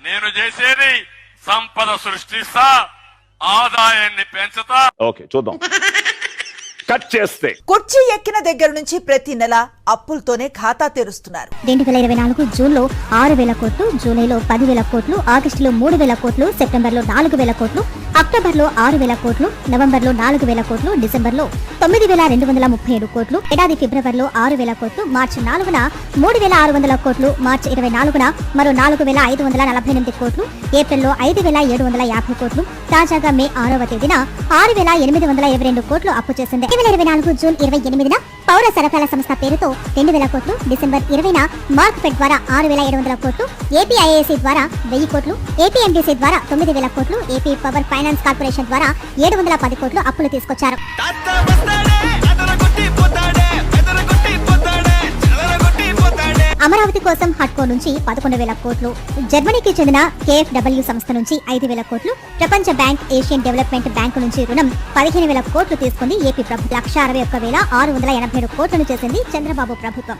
నేను చేసేది సంపద సృష్టిస్తా, ఆదాయాన్ని పెంచుతా. ఓకే, చూద్దాం. కట్ చేస్తే కుర్చీ ఎక్కిన దగ్గర నుంచి ప్రతి నెల అప్పులతోనే ఖాతా తెరుస్తున్నారు. 2024 జూన్లో 6,000 కోట్లు, జూలైలో 10,000 కోట్లు, ఆగస్టులో 3,000 కోట్లు, సెప్టెంబర్లో 4,000 కోట్లు, అక్టోబర్లో 6,000 కోట్లు, నవంబర్లో 4,000 కోట్లు, డిసెంబర్లో 9,237 కోట్లు, ఏడాది ఫిబ్రవరిలో 6,000 కోట్లు, మార్చి 4న 3,600 కోట్లు, మార్చి 24న మరో 4,548 కోట్లు, ఏప్రిల్లో 5,750 కోట్లు, తాజాగా మే 6వ తేదీన 6,822 కోట్లు అప్పు చేసింది. 2024 జూన్ 28న పౌర సరఫరాల సంస్థ పేరుతో 2,000 కోట్లు, డిసెంబర్ 20న మార్క్ ఫెడ్ ద్వారా 6,700 కోట్లు, ఏపీఐఏసీ ద్వారా 1000 కోట్లు, ఏపీఎండీసీ ద్వారా 9,000 కోట్లు, ఏపీ పవర్ ఫైనాన్స్ కార్పొరేషన్ ద్వారా 710 కోట్లు అప్పులు తీసుకొచ్చారు. అమరావతి కోసం హట్కో నుంచి 11,000 కోట్లు, జర్మనీకి చెందిన KfW సంస్థ నుంచి 5,000 కోట్లు, ప్రపంచ బ్యాంక్, ఏషియన్ డెవలప్మెంట్ బ్యాంకు నుంచి రుణం 15,000 కోట్లు తీసుకుంది ఏపీ ప్రభుత్వం. 161,687 కోట్లను చేసింది చంద్రబాబు ప్రభుత్వం.